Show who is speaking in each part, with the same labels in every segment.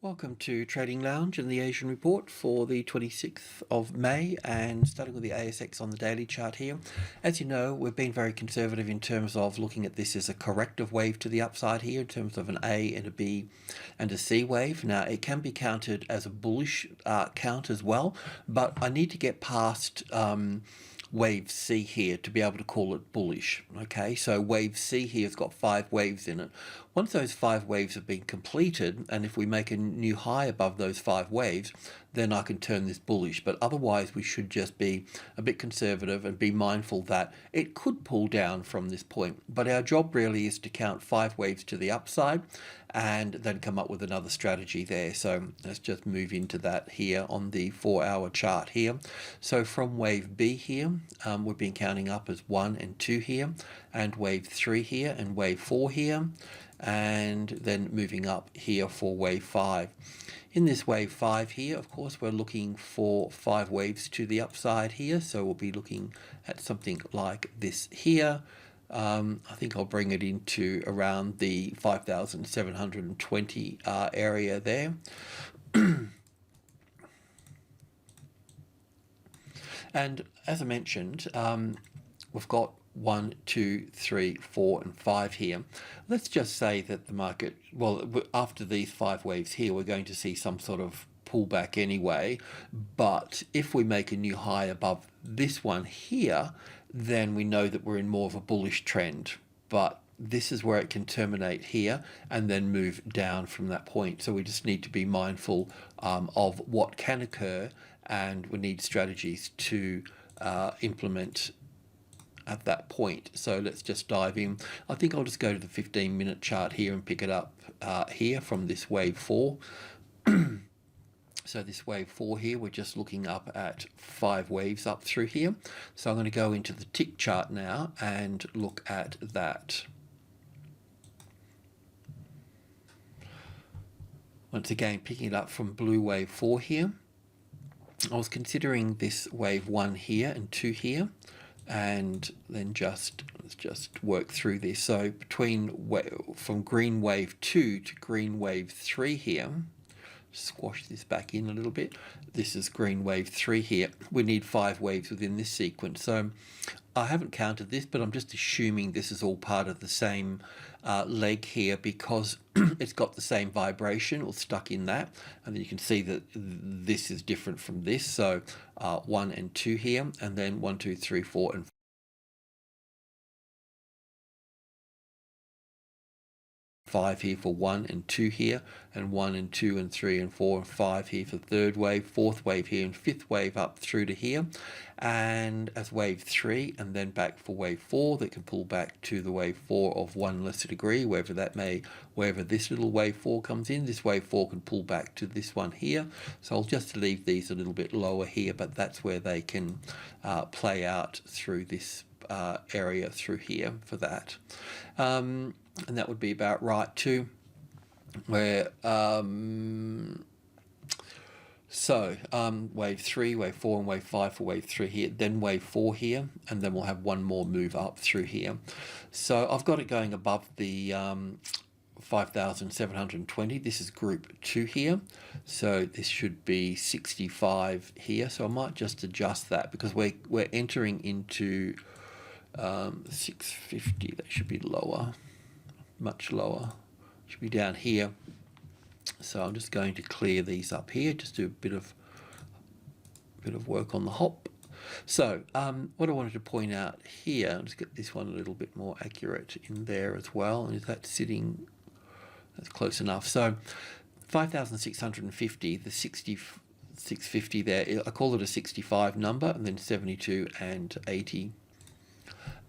Speaker 1: Welcome to Trading Lounge and the Asian report for the 26th of May, and starting with the ASX on the daily chart here. As you know, we've been very conservative in terms of looking at this as a corrective wave to the upside here in terms of an A and a B and a C wave. Now it can be counted as a bullish count as well, but I need to get past wave C here to be able to call it bullish. Okay, so wave C here has got 5 waves in it. Once those 5 waves have been completed, and if we make a new high above those 5 waves, then I can turn this bullish. But otherwise we should just be a bit conservative and be mindful that it could pull down from this point. But our job really is to count 5 waves to the upside and then come up with another strategy there. So let's just move into that here on the 4-hour chart here. So from wave B here, we've been counting up as 1 and 2 here, and wave 3 here, and wave 4 here, and then moving up here for wave 5. In this wave 5 here, of course, we're looking for 5 waves to the upside here, so we'll be looking at something like this here. I think I'll bring it into around the 5,720 area there. And as I mentioned, we've got 1, 2, 3, 4, and 5 here. Let's just say that the market, well, after these 5 waves here, we're going to see some sort of pullback anyway. But if we make a new high above this one here, then we know that we're in more of a bullish trend. But this is where it can terminate here and then move down from that point. So we just need to be mindful of what can occur, and we need strategies to implement at that point. So let's just dive in. I think I'll just go to the 15-minute chart here and pick it up here from this wave 4. So this wave 4 here, we're just looking up at 5 waves up through here. So I'm going to go into the tick chart now and look at that. Once again, picking it up from blue wave 4 here. I was considering this wave 1 here and 2 here, and then let's just work through this. So from green wave 2 to green wave 3 here, squash this back in a little bit. This is green wave 3 here. We need 5 waves within this sequence. So I haven't counted this, but I'm just assuming this is all part of the same leg here, because it's got the same vibration or stuck in that. And then you can see that this is different from this. So 1 and 2 here, and then 1, 2, 3, 4, and 5 here for 1 and 2 here, and 1 and 2 and 3 and 4 and 5 here for third wave, fourth wave here, and 5th wave up through to here, and as wave 3, and then back for wave 4 that can pull back to the wave 4 of 1 lesser degree, wherever this little wave 4 comes in. This wave 4 can pull back to this one here. So I'll just leave these a little bit lower here, but that's where they can play out through this area through here for that. And that would be about right too, where wave 3, wave 4, and wave 5 for wave 3 here, then wave 4 here, and then we'll have one more move up through here. So I've got it going above the 5,720. This is group 2 here, so this should be 65 here. So I might just adjust that, because we're entering into 650. That should be lower, much lower. Should be down here. So I'm just going to clear these up here, just do a bit of work on the hop. So what I wanted to point out here, I'll just get this one a little bit more accurate in there as well. And is that sitting? That's close enough. So 5,650, the 650 there, I call it a 65 number, and then 72 and 80.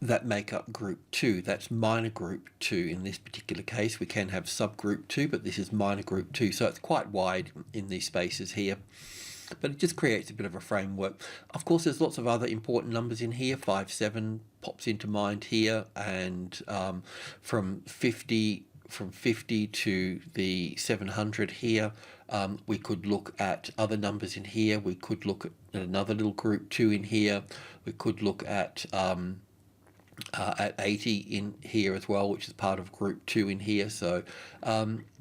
Speaker 1: That make up group 2. That's minor group 2 in this particular case. We can have subgroup 2, but this is minor group 2. So it's quite wide in these spaces here, but it just creates a bit of a framework. Of course, there's lots of other important numbers in here. 57 pops into mind here, and from 50 to the 700 here, we could look at other numbers in here. We could look at another little group 2 in here. We could look at 80 in here as well, which is part of group 2 in here. So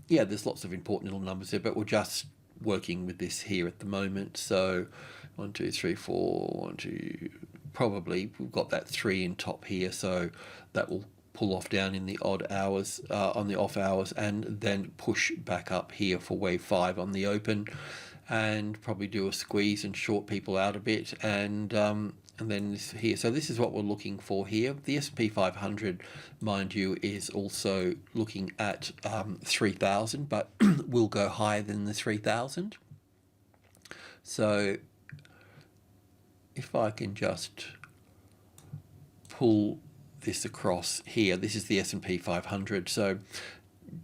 Speaker 1: yeah, there's lots of important little numbers there, but we're just working with this here at the moment. So 1, 2, 3, 4, 1, 2, probably we've got that 3 in top here, so that will pull off down in the odd hours, on the off hours, and then push back up here for wave 5 on the open, and probably do a squeeze and short people out a bit, and then this here. So this is what we're looking for here. The S&P 500, mind you, is also looking at 3,000, but will go higher than the 3,000. So if I can just pull this across here, this is the S&P 500, so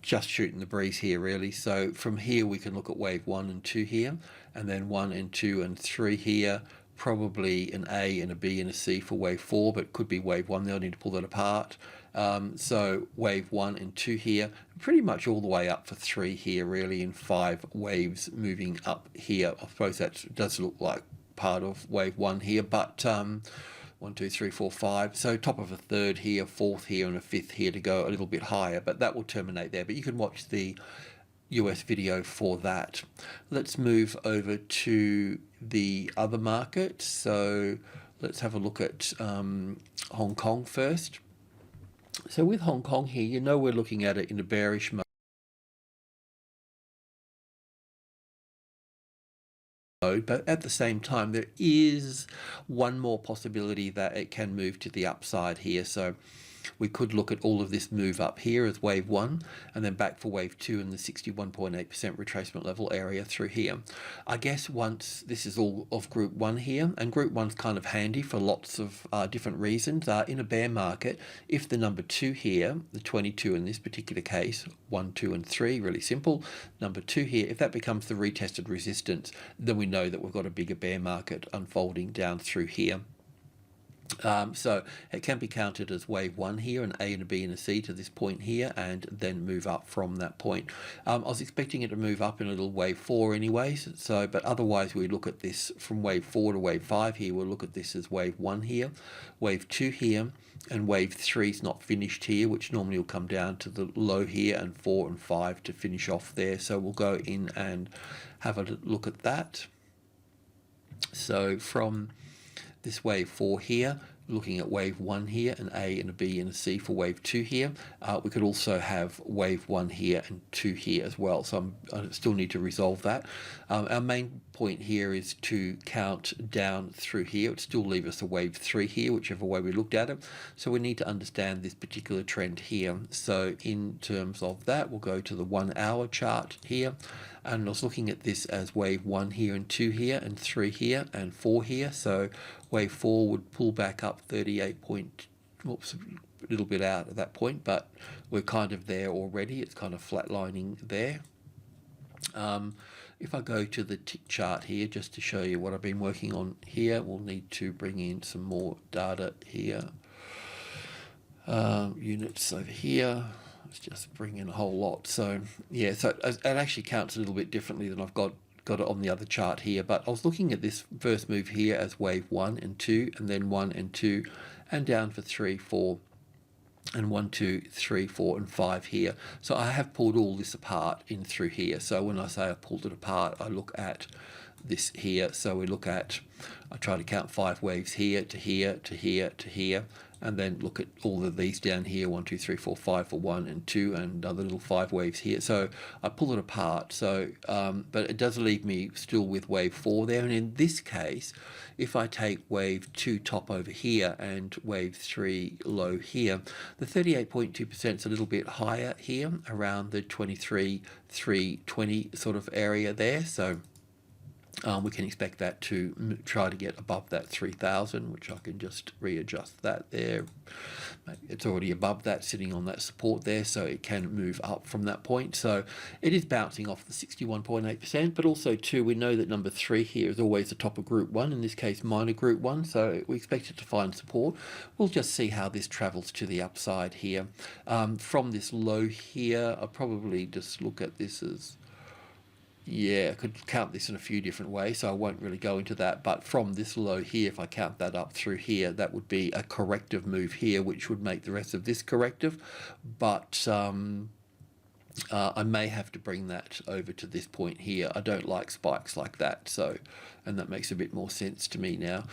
Speaker 1: just shooting the breeze here really. So from here we can look at wave 1 and 2 here, and then 1 and 2 and 3 here, probably an A and a B and a C for wave 4, but could be wave 1. They'll need to pull that apart. So wave 1 and 2 here, pretty much all the way up for 3 here really, in 5 waves moving up here. I suppose that does look like part of wave 1 here, but 1, 2, 3, 4, 5. So top of a 3rd here, 4th here, and a 5th here to go a little bit higher, but that will terminate there. But you can watch the US video for that. Let's move over to the other market. So let's have a look at Hong Kong first. So with Hong Kong here, you know we're looking at it in a bearish mode. But at the same time, there is one more possibility that it can move to the upside here. So we could look at all of this move up here as wave 1, and then back for wave 2 in the 61.8% retracement level area through here. I guess once this is all of group 1 here, and group 1's kind of handy for lots of different reasons. In a bear market, if the number 2 here, the 22 in this particular case, 1, 2 and 3, really simple, number 2 here, if that becomes the retested resistance, then we know that we've got a bigger bear market unfolding down through here. So it can be counted as wave 1 here, an A and a B and a C to this point here, and then move up from that point. I was expecting it to move up in a little wave 4 anyways, so but otherwise we look at this from wave 4 to wave 5 here. We'll look at this as wave 1 here, wave 2 here, and wave 3 is not finished here, which normally will come down to the low here, and 4 and 5 to finish off there. So we'll go in and have a look at that. So from this wave 4 here, looking at wave 1 here, an A and a B and a C for wave 2 here. We could also have wave 1 here and 2 here as well, so I still need to resolve that. Our main point here is to count down through here. It would still leave us a wave 3 here, whichever way we looked at it. So we need to understand this particular trend here. So in terms of that, we'll go to the 1 hour chart here, and I was looking at this as wave 1 here and 2 here and 3 here and 4 here. So wave 4 would pull back up 38 point, whoops, a little bit out at that point, but we're kind of there already. It's kind of flatlining there. If I go to the tick chart here, just to show you what I've been working on here, we'll need to bring in some more data here. Units over here. Let's just bring in a whole lot. So yeah, so it actually counts a little bit differently than I've got it on the other chart here, but I was looking at this first move here as wave 1 and 2, and then 1 and 2, and down for 3, 4, and 1, 2, 3, 4, and 5 here. So I have pulled all this apart in through here. So when I say I pulled it apart, I look at this here. So we look at, I try to count 5 waves here to here to here to here, and then look at all of these down here, 1, 2, 3, 4, 5 for 1 and 2, and other little 5 waves here. So I pull it apart. So, but it does leave me still with wave 4 there. And in this case, if I take wave 2 top over here and wave 3 low here, the 38.2% is a little bit higher here, around the 23,320 sort of area there. So we can expect that to try to get above that 3,000, which I can just readjust that there. It's already above that, sitting on that support there, so it can move up from that point. So it is bouncing off the 61.8%, but also too, we know that number 3 here is always the top of group 1, in this case minor group 1, so we expect it to find support. We'll just see how this travels to the upside here. From this low here, I'll probably just look at this as, yeah, I could count this in a few different ways, so I won't really go into that. But from this low here, if I count that up through here, that would be a corrective move here, which would make the rest of this corrective. But I may have to bring that over to this point here. I don't like spikes like that, so, and that makes a bit more sense to me now.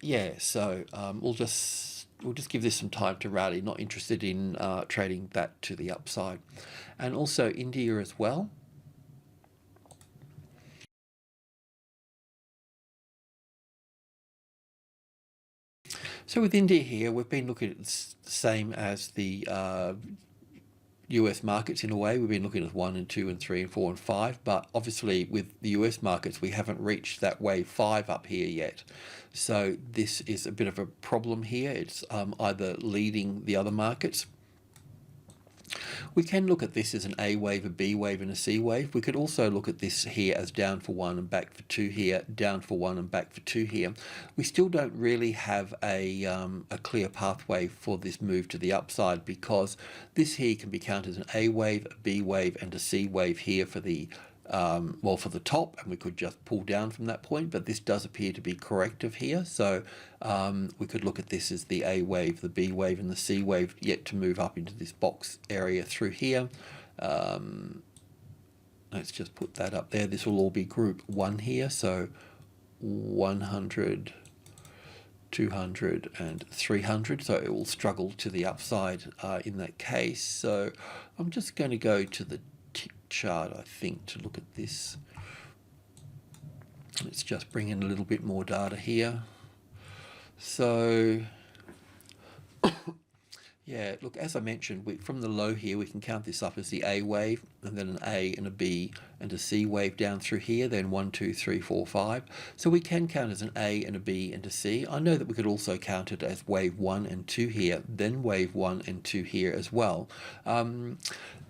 Speaker 1: Yeah, so we'll just give this some time to rally. Not interested in trading that to the upside. And also India as well. So with India here, we've been looking at the same as the US markets in a way. We've been looking at 1 and 2 and 3 and 4 and 5, but obviously with the US markets, we haven't reached that wave 5 up here yet. So this is a bit of a problem here. It's either leading the other markets. We can look at this as an A wave, a B wave, and a C wave. We could also look at this here as down for 1 and back for 2 here, down for 1 and back for 2 here. We still don't really have a clear pathway for this move to the upside, because this here can be counted as an A wave, a B wave, and a C wave here for the well, for the top, and we could just pull down from that point, but this does appear to be corrective here. So we could look at this as the A wave, the B wave, and the C wave yet to move up into this box area through here. Let's just put that up there. This will all be group 1 here, so 100, 200 and 300, so it will struggle to the upside in that case. So I'm just going to go to the tick chart, I think, to look at this. Let's just bring in a little bit more data here. So yeah, look, as I mentioned, from the low here, we can count this up as the A wave, and then an A and a B and a C wave down through here, then 1, 2, 3, 4, 5. So we can count as an A and a B and a C. I know that we could also count it as wave 1 and 2 here, then wave 1 and 2 here as well.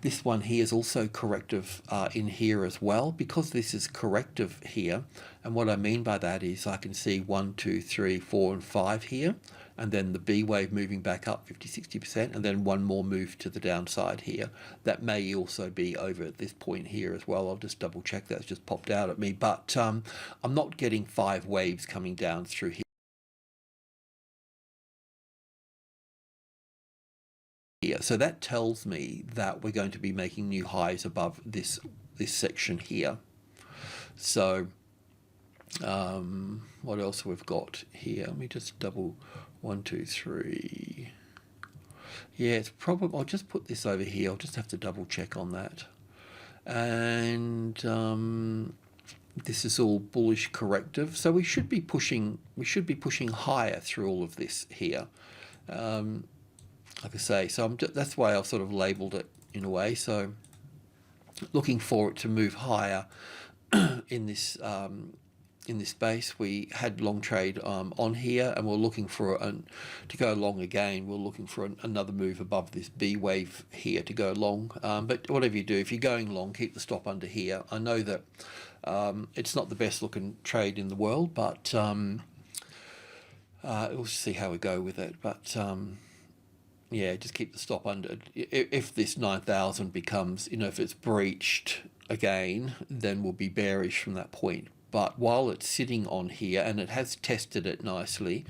Speaker 1: This one here is also corrective in here as well, because this is corrective here. And what I mean by that is I can see 1, 2, 3, 4, and 5 here, and then the B wave moving back up 50-60%, and then one more move to the downside here. That may also be over at this point here as well. I'll just double check. That's just popped out at me, but I'm not getting 5 waves coming down through here. So that tells me that we're going to be making new highs above this section here. So what else we've got here? Let me just double 1, 2, 3. Yeah, it's probably, I'll just put this over here. I'll just have to double check on that. And this is all bullish corrective, so we should be pushing higher through all of this here. Like I say, so that's why I've sort of labeled it in a way. So looking for it to move higher in this space. We had long trade on here, and we're looking for to go long again. We're looking for another move above this B wave here to go long. But whatever you do, if you're going long, keep the stop under here. I know that it's not the best looking trade in the world, but we'll see how we go with it. But yeah, just keep the stop under. If this 9,000 becomes, if it's breached again, then we'll be bearish from that point. But while it's sitting on here, and it has tested it nicely,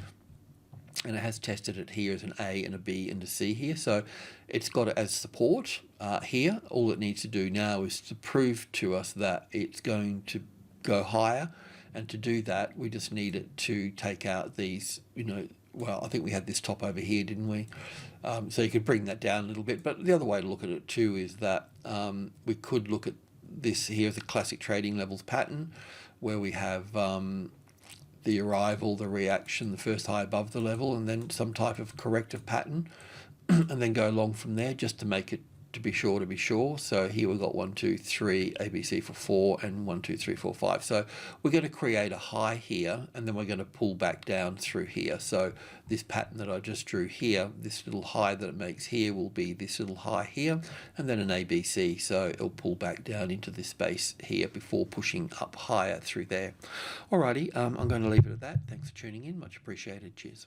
Speaker 1: and it has tested it here as an A and a B and a C here, so it's got it as support here. All it needs to do now is to prove to us that it's going to go higher, and to do that, we just need it to take out these, well, I think we had this top over here, didn't we? So you could bring that down a little bit. But the other way to look at it too is that we could look at this here as a classic trading levels pattern, where we have the arrival, the reaction, the first high above the level, and then some type of corrective pattern, and then go along from there just to make it to be sure. So here we've got 1, 2, 3 ABC for 4, and 1, 2, 3, 4, 5. So we're going to create a high here, and then we're going to pull back down through here. So this pattern that I just drew here, this little high that it makes here will be this little high here, and then an ABC. So it'll pull back down into this space here before pushing up higher through there. Alrighty, I'm going to leave it at that. Thanks for tuning in. Much appreciated. Cheers.